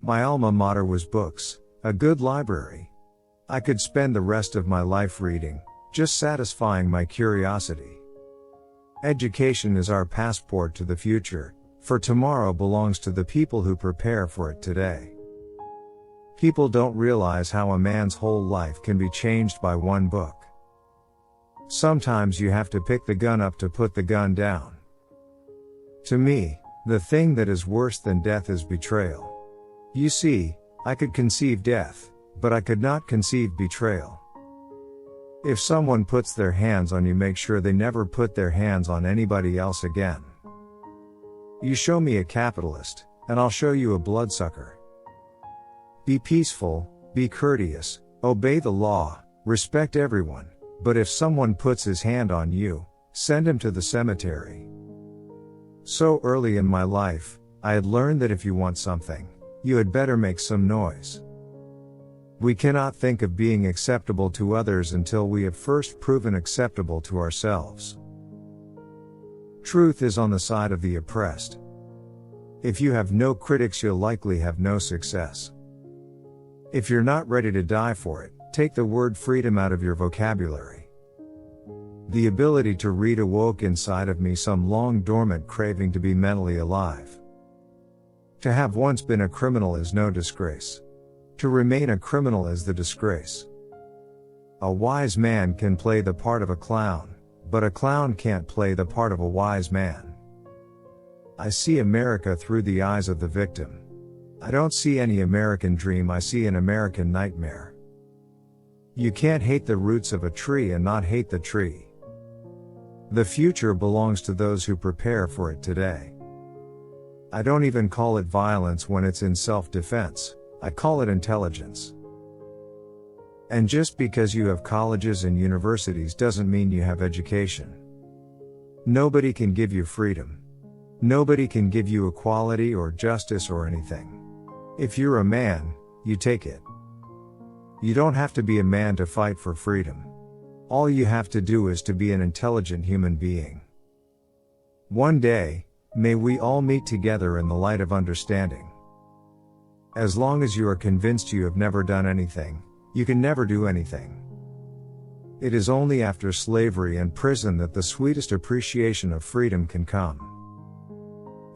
My alma mater was books, a good library. I could spend the rest of my life reading, just satisfying my curiosity. Education is our passport to the future, for tomorrow belongs to the people who prepare for it today. People don't realize how a man's whole life can be changed by one book. Sometimes you have to pick the gun up to put the gun down. To me, the thing that is worse than death is betrayal. You see, I could conceive death, but I could not conceive betrayal. If someone puts their hands on you, make sure they never put their hands on anybody else again. You show me a capitalist, and I'll show you a bloodsucker. Be peaceful, be courteous, obey the law, respect everyone, but if someone puts his hand on you, send him to the cemetery. So early in my life, I had learned that if you want something, you had better make some noise. We cannot think of being acceptable to others until we have first proven acceptable to ourselves. Truth is on the side of the oppressed. If you have no critics, you'll likely have no success. If you're not ready to die for it, take the word freedom out of your vocabulary. The ability to read awoke inside of me some long dormant craving to be mentally alive. To have once been a criminal is no disgrace. To remain a criminal is the disgrace. A wise man can play the part of a clown, but a clown can't play the part of a wise man. I see America through the eyes of the victim. I don't see any American dream, I see an American nightmare. You can't hate the roots of a tree and not hate the tree. The future belongs to those who prepare for it today. I don't even call it violence when it's in self-defense, I call it intelligence. And just because you have colleges and universities doesn't mean you have education. Nobody can give you freedom. Nobody can give you equality or justice or anything. If you're a man, you take it. You don't have to be a man to fight for freedom. All you have to do is to be an intelligent human being. One day, may we all meet together in the light of understanding. As long as you are convinced you have never done anything, you can never do anything. It is only after slavery and prison that the sweetest appreciation of freedom can come.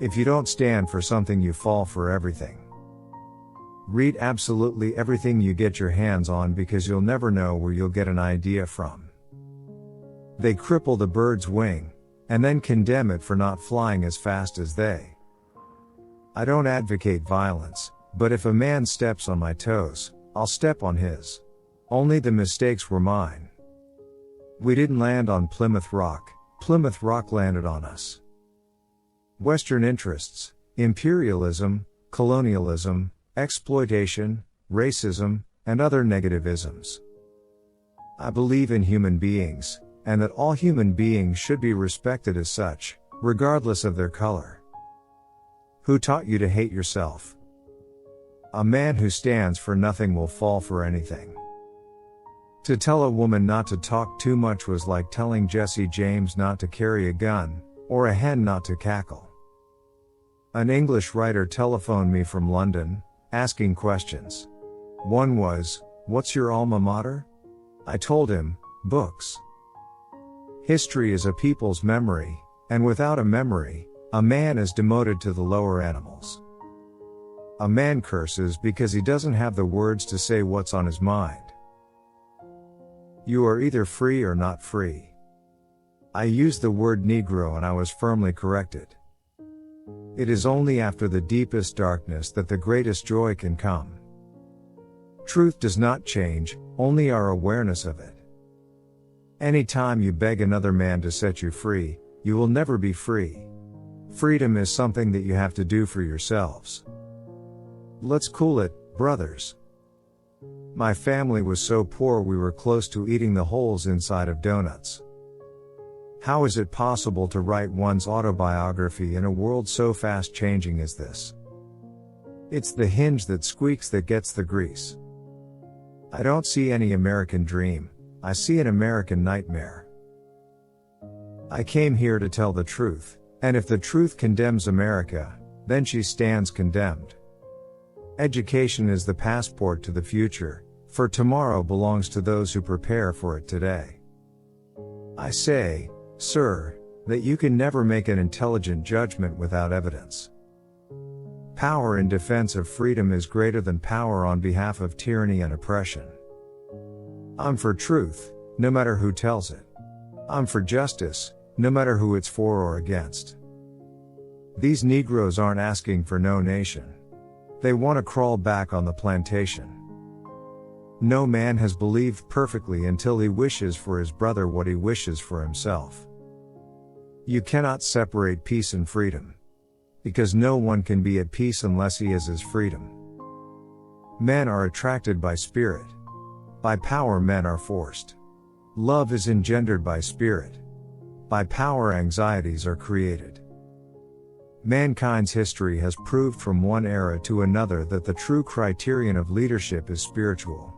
If you don't stand for something, you fall for everything. Read absolutely everything you get your hands on, because you'll never know where you'll get an idea from. They cripple the bird's wing, and then condemn it for not flying as fast as they. I don't advocate violence, but if a man steps on my toes, I'll step on his. Only the mistakes were mine. We didn't land on Plymouth Rock landed on us. Western interests, imperialism, colonialism, exploitation, racism, and other negativisms. I believe in human beings, and that all human beings should be respected as such, regardless of their color. Who taught you to hate yourself? A man who stands for nothing will fall for anything. To tell a woman not to talk too much was like telling Jesse James not to carry a gun, or a hen not to cackle. An English writer telephoned me from London, asking questions. One was, "What's your alma mater?" I told him, "Books." History is a people's memory, and without a memory, a man is demoted to the lower animals. A man curses because he doesn't have the words to say what's on his mind. You are either free or not free. I used the word Negro and I was firmly corrected. It is only after the deepest darkness that the greatest joy can come. Truth does not change, only our awareness of it. Anytime you beg another man to set you free, you will never be free. Freedom is something that you have to do for yourselves. Let's cool it, brothers. My family was so poor we were close to eating the holes inside of donuts. How is it possible to write one's autobiography in a world so fast changing as this? It's the hinge that squeaks that gets the grease. I don't see any American dream, I see an American nightmare. I came here to tell the truth, and if the truth condemns America, then she stands condemned. Education is the passport to the future, for tomorrow belongs to those who prepare for it today. I say, sir, that you can never make an intelligent judgment without evidence. Power in defense of freedom is greater than power on behalf of tyranny and oppression. I'm for truth, no matter who tells it. I'm for justice, no matter who it's for or against. These Negroes aren't asking for no nation. They want to crawl back on the plantation. No man has believed perfectly until he wishes for his brother what he wishes for himself. You cannot separate peace and freedom, because no one can be at peace unless he has his freedom. Men are attracted by spirit. By power men are forced. Love is engendered by spirit. By power anxieties are created. Mankind's history has proved from one era to another that the true criterion of leadership is spiritual.